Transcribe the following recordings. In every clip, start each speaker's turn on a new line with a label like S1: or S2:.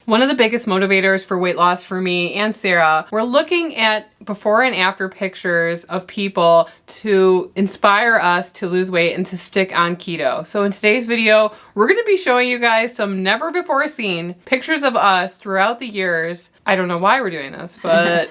S1: One of the biggest motivators for weight loss for me and Sarah, we're looking at before and after pictures of people to inspire us to lose weight and to stick on keto. So in today's video, we're going to be showing you guys some never before seen pictures of us throughout the years. I don't know why we're doing this, but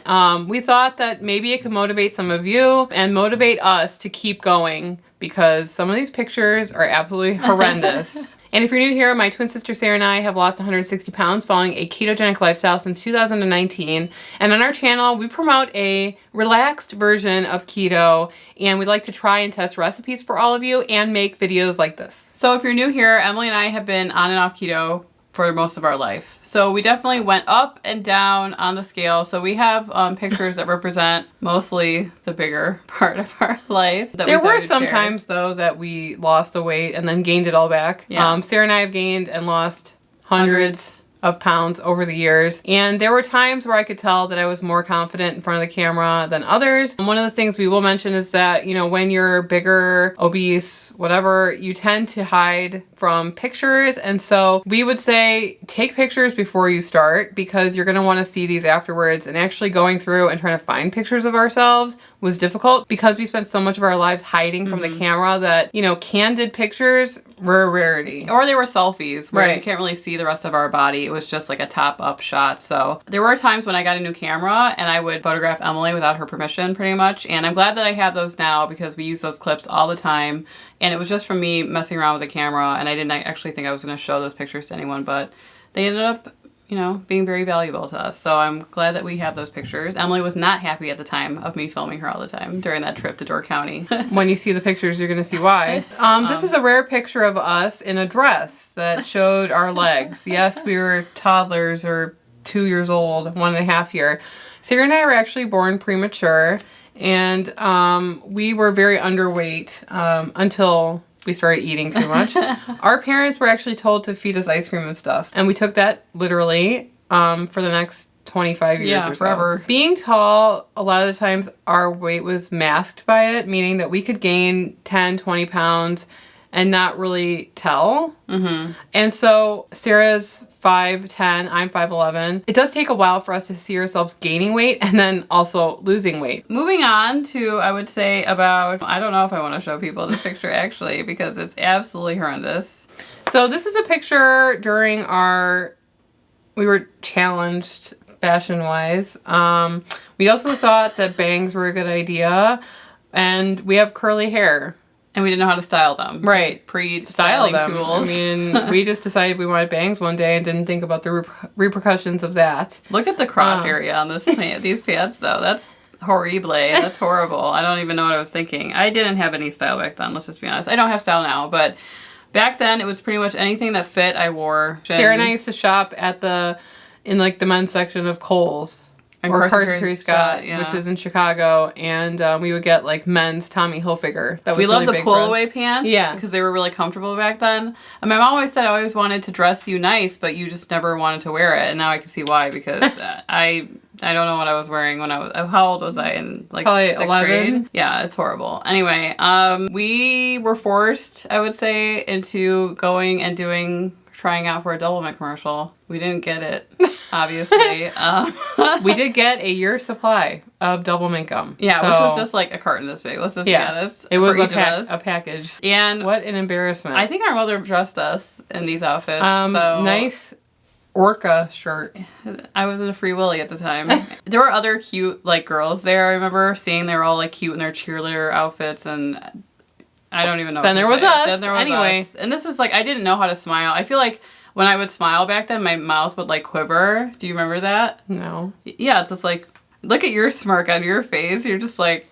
S1: we thought that maybe it could motivate some of you and motivate us to keep going, because some of these pictures are absolutely horrendous. And if you're new here, my twin sister Sarah and I have lost 160 pounds following a ketogenic lifestyle since 2019. And on our channel, we promote a relaxed version of keto, and we'd like to try and test recipes for all of you and make videos like this.
S2: So if you're new here, Emily and I have been on and off keto for most of our life. So we definitely went up and down on the scale. So we have pictures that represent mostly the bigger part of our life.
S1: There were some times though that we lost the weight and then gained it all back.
S2: Yeah.
S1: Sarah and I have gained and lost hundreds of pounds over the years. And there were times where I could tell that I was more confident in front of the camera than others. And one of the things we will mention is that, you know, when you're bigger, obese, whatever, you tend to hide from pictures. And so we would say take pictures before you start, because you're going to want to see these afterwards. And actually going through and trying to find pictures of ourselves was difficult because we spent so much of our lives hiding from the camera that, you know, candid pictures were a rarity.
S2: Or they were selfies where you can't really see the rest of our body. It was just like a top up shot. So there were times when I got a new camera and I would photograph Emily without her permission pretty much. And I'm glad that I have those now because we use those clips all the time. And it was just from me messing around with the camera, and I didn't actually think I was going to show those pictures to anyone, but they ended up, you know, being very valuable to us. So I'm glad that we have those pictures. Emily was not happy at the time of me filming her all the time during that trip to Door County.
S1: When you see the pictures, you're going to see why. This is a rare picture of us in a dress that showed our legs. Yes, we were toddlers or 2 years old, 1.5 years. Sarah and I were actually born premature, and we were very underweight until we started eating too much. Our parents were actually told to feed us ice cream and stuff, and we took that literally for the next 25 years or so.
S2: Forever.
S1: Being tall, a lot of the times our weight was masked by it, meaning that we could gain 10, 20 pounds and not really tell. And so Sarah's 5'10", I'm 5'11". It does take a while for us to see ourselves gaining weight and then also losing weight.
S2: Moving on to, I would say about, I don't know if I want to show people this picture actually because it's absolutely horrendous.
S1: So this is a picture during we were challenged fashion-wise. We also thought that bangs were a good idea, and we have curly hair.
S2: And we didn't know how to style them.
S1: Right.
S2: Pre-styling tools.
S1: I mean, we just decided we wanted bangs one day and didn't think about the repercussions of that.
S2: Look at the crotch area on these pants, though. That's horrible. That's horrible. I don't even know what I was thinking. I didn't have any style back then, let's just be honest. I don't have style now, but back then it was pretty much anything that fit, I wore.
S1: Sarah and I used to shop in the men's section of Kohl's. Or Carson Scott, which is in Chicago, and we would get like men's Tommy Hilfiger.
S2: That was we loved the pull-away pants,
S1: yeah,
S2: because they were really comfortable back then. And my mom always said I always wanted to dress you nice, but you just never wanted to wear it. And now I can see why, because I don't know what I was wearing when I was. How old was I in like
S1: probably
S2: 6th
S1: 11.
S2: grade? Yeah, it's horrible. Anyway, we were forced, I would say, into going and trying out for a Double Mint commercial. We didn't get it, obviously.
S1: We did get a year's supply of Double Mint gum.
S2: Yeah, which was just like a carton this big. Let's just be honest.
S1: It was a package.
S2: And
S1: what an embarrassment.
S2: I think our mother dressed us in these outfits.
S1: Nice orca shirt.
S2: I was in a Free Willy at the time. There were other cute like girls there. I remember seeing they were all like cute in their cheerleader outfits, and I don't even know.
S1: Then there was us.
S2: Then there was
S1: anyway.
S2: Us. And this is like, I didn't know how to smile. I feel like when I would smile back then, my mouth would like quiver. Do you remember that?
S1: No.
S2: Yeah, it's just like, look at your smirk on your face. You're just like,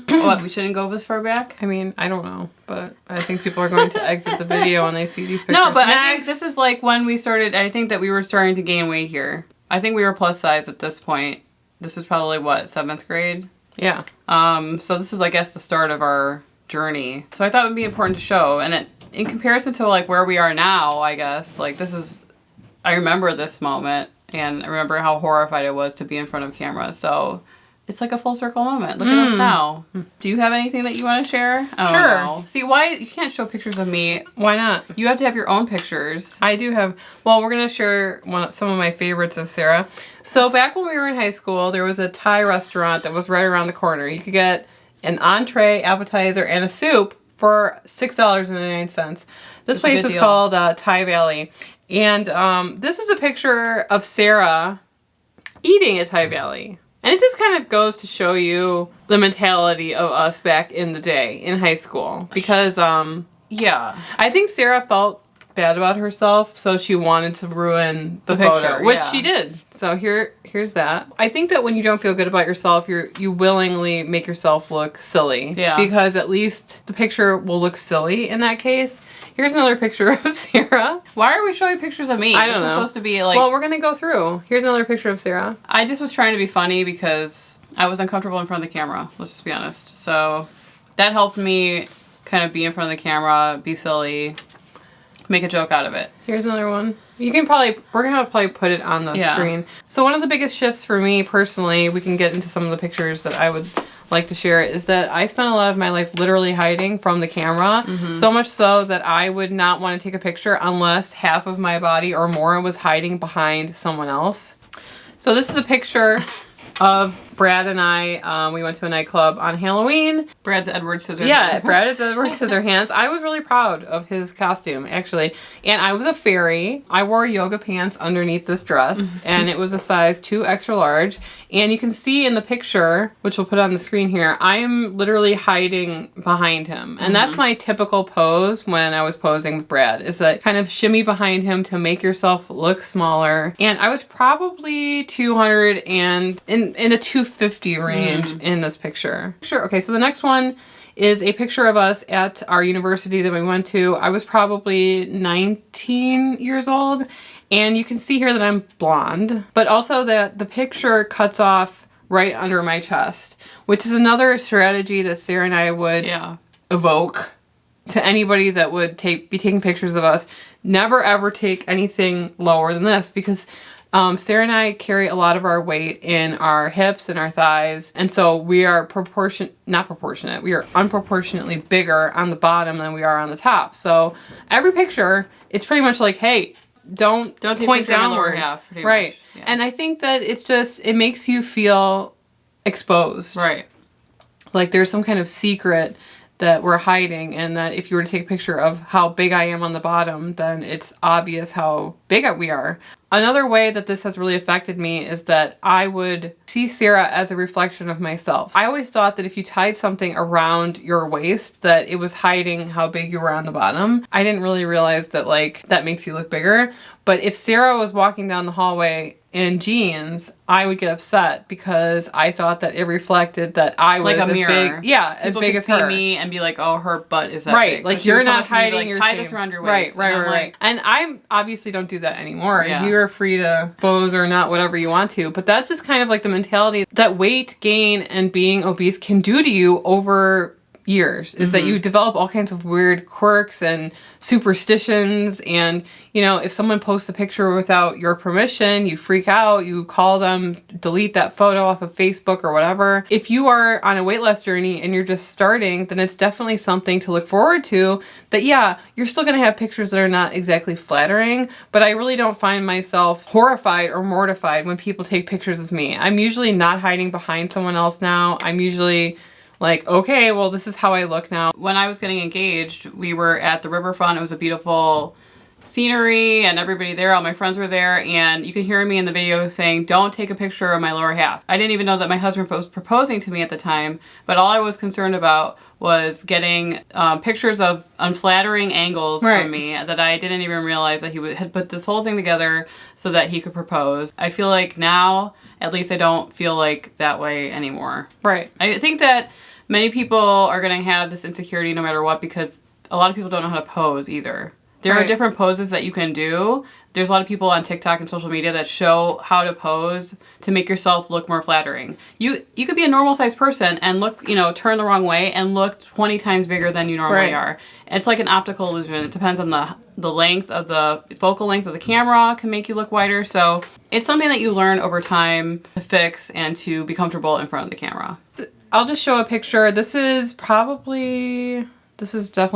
S2: what, we shouldn't go this far back?
S1: I mean, I don't know, but I think people are going to exit the video when they see these pictures.
S2: No, but I think this is like when we started, I think that we were starting to gain weight here. I think we were plus size at this point. This was probably what, 7th grade?
S1: Yeah.
S2: So this is, I guess, the start of our journey. So I thought it would be important to show. And in comparison to like where we are now, I guess, like this is, I remember this moment and I remember how horrified I was to be in front of camera. So it's like a full circle moment. Look at us now. Do you have anything that you want to share?
S1: Sure.
S2: See, why you can't show pictures of me?
S1: Why not?
S2: You have to have your own pictures.
S1: I do have. Well, we're gonna share some of my favorites of Sarah. So back when we were in high school, there was a Thai restaurant that was right around the corner. You could get an entree, appetizer, and a soup for $6.99. This place was called Thai Valley, and this is a picture of Sarah eating at Thai Valley. And it just kind of goes to show you the mentality of us back in the day in high school. Because,
S2: yeah,
S1: I think Sarah felt bad about herself, so she wanted to ruin the photo,
S2: picture,
S1: which she did. So here's that. I think that when you don't feel good about yourself, you willingly make yourself look silly.
S2: Yeah.
S1: Because at least the picture will look silly in that case. Here's another picture of Sarah.
S2: Why are we showing pictures of me?
S1: I don't know.
S2: This is supposed to be like...
S1: Well, we're going to go through. Here's another picture of Sarah.
S2: I just was trying to be funny because I was uncomfortable in front of the camera. Let's just be honest. So that helped me kind of be in front of the camera, be silly, make a joke out of it.
S1: Here's another one. We're gonna probably put it on the screen. So one of the biggest shifts for me personally, we can get into some of the pictures that I would like to share, is that I spent a lot of my life literally hiding from the camera. So much so that I would not want to take a picture unless half of my body or more was hiding behind someone else. So this is a picture of Brad and I. We went to a nightclub on Halloween.
S2: Brad's Edward Scissorhands.
S1: Yeah, Brad's Edward Scissorhands. I was really proud of his costume, actually. And I was a fairy. I wore yoga pants underneath this dress, and it was a size 2 extra large. And you can see in the picture, which we'll put on the screen here, I am literally hiding behind him. And that's my typical pose when I was posing with Brad. It's a kind of shimmy behind him to make yourself look smaller. And I was probably 200 and in a 250 range in this picture. Sure. Okay, so the next one is a picture of us at our university that we went to. I was probably 19 years old, and you can see here that I'm blonde, but also that the picture cuts off right under my chest, which is another strategy that Sarah and I would evoke to anybody that would be taking pictures of us. Never ever take anything lower than this, because Sarah and I carry a lot of our weight in our hips and our thighs, and so we are not proportionate, we are unproportionately bigger on the bottom than we are on the top. So every picture, it's pretty much like, hey, don't point downward.
S2: Half,
S1: right.
S2: Yeah.
S1: And I think that it makes you feel exposed.
S2: Right.
S1: Like there's some kind of secret that we're hiding, and that if you were to take a picture of how big I am on the bottom, then it's obvious how big we are. Another way that this has really affected me is that I would see Sarah as a reflection of myself. I always thought that if you tied something around your waist, that it was hiding how big you were on the bottom. I didn't really realize that that makes you look bigger. But if Sarah was walking down the hallway in jeans, I would get upset because I thought that it reflected that I was
S2: like a mirror.
S1: As big, yeah, as big as her.
S2: People could see me and be like, "Oh, her butt is that
S1: right,
S2: big."
S1: like
S2: so
S1: you're not hiding your
S2: tie
S1: shame.
S2: this around your waist.
S1: Right. And I obviously don't do that anymore.
S2: Yeah.
S1: You're free to pose or not, whatever you want to. But that's just kind of like the mentality that weight gain and being obese can do to you over years, is that you develop all kinds of weird quirks and superstitions, and if someone posts a picture without your permission, you freak out, you call them, delete that photo off of Facebook or whatever. If you are on a weight loss journey and you're just starting, then it's definitely something to look forward to, that you're still going to have pictures that are not exactly flattering, but I really don't find myself horrified or mortified when people take pictures of me. I'm usually not hiding behind someone else now. I'm usually like, okay, well, this is how I look now.
S2: When I was getting engaged, we were at the riverfront. It was a beautiful scenery and everybody there, all my friends were there, and you can hear me in the video saying, "Don't take a picture of my lower half." I didn't even know that my husband was proposing to me at the time, but all I was concerned about was getting pictures of unflattering angles from me that I didn't even realize that he had put this whole thing together so that he could propose. I feel like now, at least I don't feel like that way anymore.
S1: Right.
S2: I think that many people are going to have this insecurity no matter what, because a lot of people don't know how to pose either. There are different poses that you can do. There's a lot of people on TikTok and social media that show how to pose to make yourself look more flattering. You could be a normal sized person and look, turn the wrong way and look 20 times bigger than you normally are. It's like an optical illusion. It depends on the length of the focal length of the camera can make you look wider. So it's something that you learn over time to fix and to be comfortable in front of the camera.
S1: I'll just show a picture. This is definitely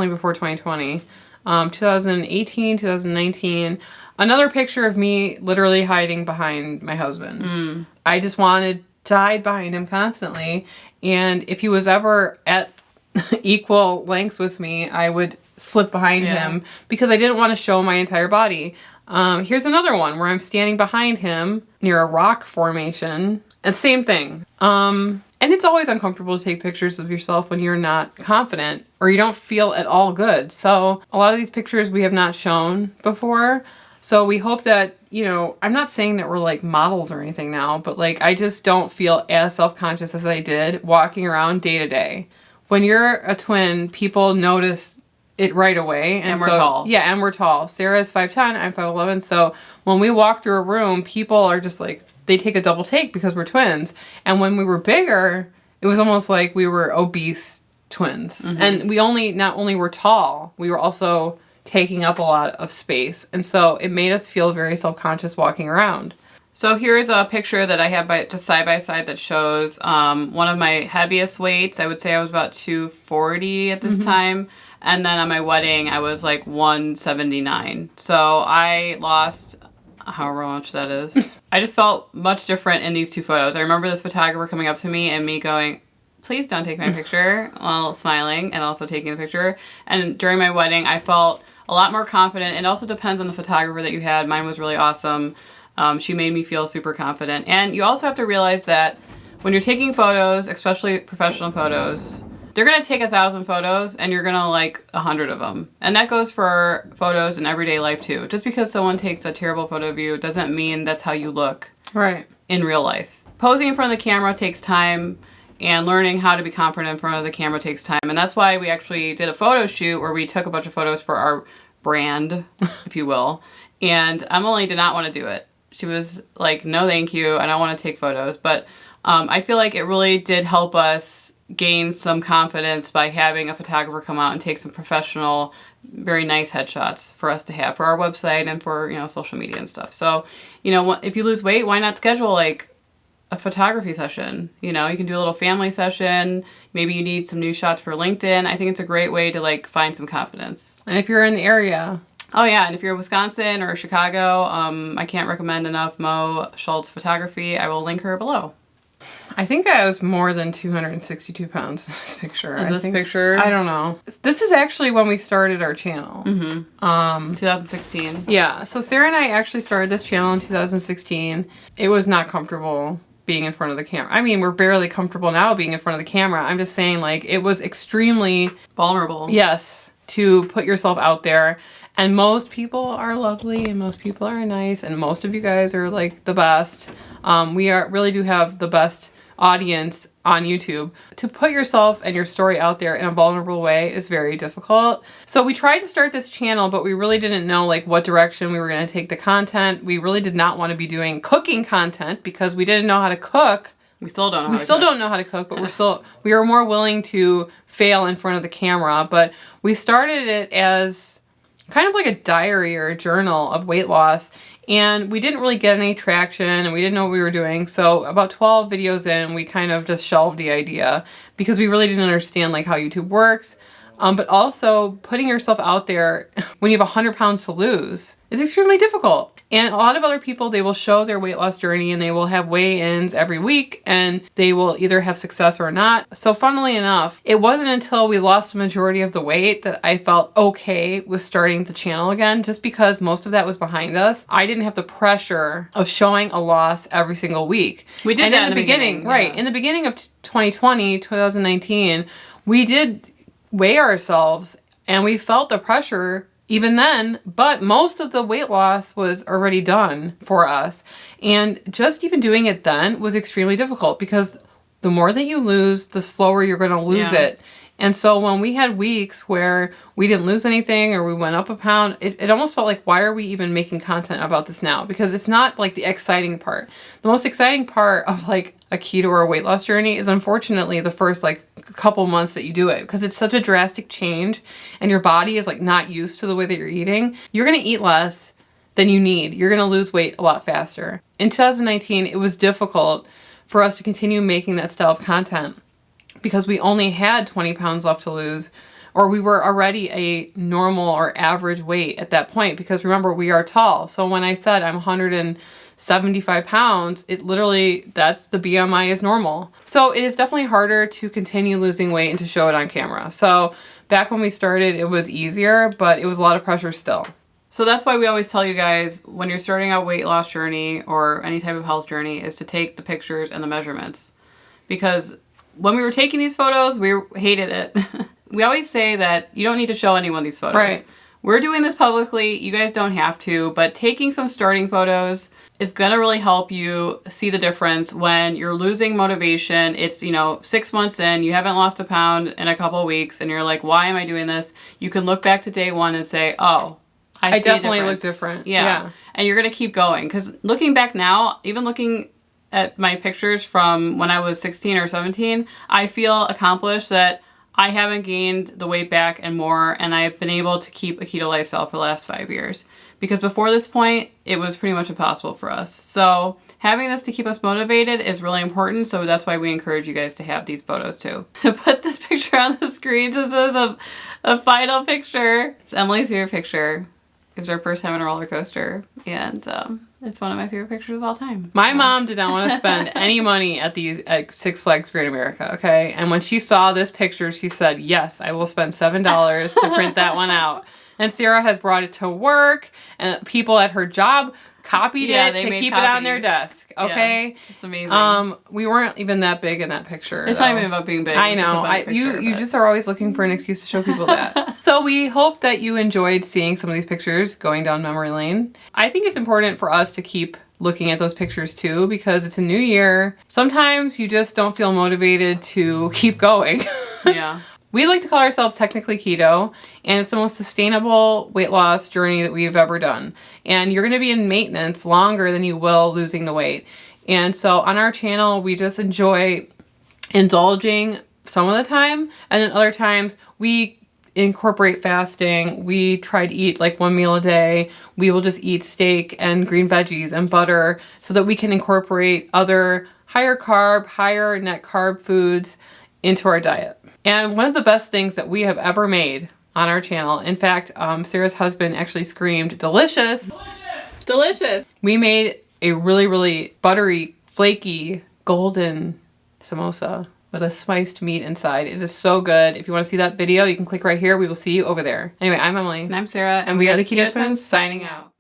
S1: before 2020. 2018, 2019. Another picture of me literally hiding behind my husband. I just wanted to hide behind him constantly. And if he was ever at equal lengths with me, I would slip behind him because I didn't want to show my entire body. Here's another one where I'm standing behind him near a rock formation. And same thing. And it's always uncomfortable to take pictures of yourself when you're not confident or you don't feel at all good. So a lot of these pictures we have not shown before. So we hope that, I'm not saying that we're like models or anything now, but like I just don't feel as self-conscious as I did walking around day to day. When you're a twin, people notice it right away.
S2: And we're tall.
S1: Yeah, and we're tall. Sarah's 5'10", I'm 5'11". So when we walk through a room, people are just like, they take a double take because we're twins. And when we were bigger, it was almost like we were obese twins. And we not only were tall, we were also taking up a lot of space. And so it made us feel very self-conscious walking around.
S2: So here's a picture that I have just side by side that shows one of my heaviest weights. I would say I was about 240 at this time. And then on my wedding, I was like 179. So I lost however much that is. I just felt much different in these two photos. I remember this photographer coming up to me and me going, please don't take my picture, while smiling and also taking the picture. And during my wedding, I felt a lot more confident. It also depends on the photographer that you had. Mine was really awesome. She made me feel super confident. And you also have to realize that when you're taking photos, especially professional photos, they're going to take 1,000 photos and you're going to like 100 of them. And that goes for photos in everyday life too. Just because someone takes a terrible photo of you doesn't mean that's how you look in real life. Posing in front of the camera takes time, and learning how to be confident in front of the camera takes time. And that's why we actually did a photo shoot where we took a bunch of photos for our brand, if you will. And Emily did not want to do it. She was like, no, thank you. I don't want to take photos. But I feel like it really did help us gain some confidence by having a photographer come out and take some professional, very nice headshots for us to have for our website and for, social media and stuff. So, if you lose weight, why not schedule like a photography session? You can do a little family session. Maybe you need some new shots for LinkedIn. I think it's a great way to like find some confidence.
S1: And if you're in the area.
S2: Oh yeah, and if you're in Wisconsin or Chicago, I can't recommend enough Mo Schultz Photography. I will link her below.
S1: I think I was more than 262 pounds in this picture.
S2: In this picture?
S1: I don't know. This is actually when we started our channel.
S2: 2016.
S1: Yeah, so Sarah and I actually started this channel in 2016. It was not comfortable being in front of the camera. I mean, we're barely comfortable now being in front of the camera. I'm just saying, like, it was extremely
S2: vulnerable.
S1: Yes, to put yourself out there. And most people are lovely and most people are nice and most of you guys are like the best. We really do have the best audience on YouTube. To put yourself and your story out there in a vulnerable way is very difficult. So we tried to start this channel, but we really didn't know like what direction we were going to take the content. We really did not want to be doing cooking content because we didn't know how to cook.
S2: We still don't know
S1: We still don't know how to cook, but we are more willing to fail in front of the camera. But we started it as kind of like a diary or a journal of weight loss. And we didn't really get any traction and we didn't know what we were doing. So about 12 videos in, we kind of just shelved the idea because we really didn't understand like how YouTube works. But also putting yourself out there when you have 100 pounds to lose is extremely difficult. And a lot of other people, they will show their weight loss journey and they will have weigh-ins every week and they will either have success or not. So funnily enough, it wasn't until we lost the majority of the weight that I felt okay with starting the channel again, just because most of that was behind us. I didn't have the pressure of showing a loss every single week.
S2: We did that in the beginning.
S1: Right. In the beginning of 2019, we did weigh ourselves and we felt the pressure even then, but most of the weight loss was already done for us. And just even doing it then was extremely difficult because the more that you lose, the slower you're going to lose it. And so when we had weeks where we didn't lose anything or we went up a pound, it almost felt like, why are we even making content about this now? Because it's not like the exciting part. The most exciting part of like a keto or a weight loss journey is unfortunately the first like couple months that you do it, because it's such a drastic change and your body is like not used to the way that you're eating. You're going to eat less than you need. You're going to lose weight a lot faster. In 2019, it was difficult for us to continue making that style of content because we only had 20 pounds left to lose, or we were already a normal or average weight at that point, because remember, we are tall. So when I said I'm 175 pounds, it literally, that's the BMI is normal. So it is definitely harder to continue losing weight and to show it on camera. So back when we started, it was easier, but it was a lot of pressure still.
S2: So that's why we always tell you guys, when you're starting a weight loss journey or any type of health journey, is to take the pictures and the measurements. Because when we were taking these photos, we hated it. We always say that you don't need to show anyone these photos.
S1: Right.
S2: We're doing this publicly. You guys don't have to, but taking some starting photos is going to really help you see the difference when you're losing motivation. It's, 6 months in, you haven't lost a pound in a couple of weeks, and you're like, why am I doing this? You can look back to day one and say, oh, I see
S1: definitely
S2: a
S1: look
S2: difference.
S1: different.
S2: Yeah. And you're going to keep going. Because looking back now, even looking at my pictures from when I was 16 or 17, I feel accomplished that I haven't gained the weight back and more, and I've been able to keep a keto lifestyle for the last 5 years. Because before this point, it was pretty much impossible for us. So having this to keep us motivated is really important, so that's why we encourage you guys to have these photos too. To put this picture on the screen just as a final picture. It's Emily's favorite picture. It was our first time on a roller coaster, and it's one of my favorite pictures of all time.
S1: My mom did not want to spend any money at Six Flags Great America, okay? And when she saw this picture, she said, yes, I will spend $7 to print that one out. And Sarah has brought it to work, and people at her job copied it to keep it on their desk, okay?
S2: Yeah, just amazing.
S1: We weren't even that big in that picture.
S2: It's not even about being big.
S1: I know. You just are always looking for an excuse to show people that. So we hope that you enjoyed seeing some of these pictures going down memory lane. I think it's important for us to keep looking at those pictures too, because it's a new year. Sometimes you just don't feel motivated to keep going.
S2: Yeah.
S1: We like to call ourselves technically keto, and it's the most sustainable weight loss journey that we've ever done. And you're going to be in maintenance longer than you will losing the weight. And so on our channel, we just enjoy indulging some of the time, and then other times we incorporate fasting. We try to eat like one meal a day. We will just eat steak and green veggies and butter so that we can incorporate other higher carb, higher net carb foods into our diet. And one of the best things that we have ever made on our channel, in fact, Sarah's husband actually screamed, delicious. Delicious! Delicious! We made a really, really buttery, flaky, golden samosa with a spiced meat inside. It is so good. If you want to see that video, you can click right here. We will see you over there. Anyway, I'm Emily.
S2: And I'm Sarah.
S1: And we are the Keto Twins signing out.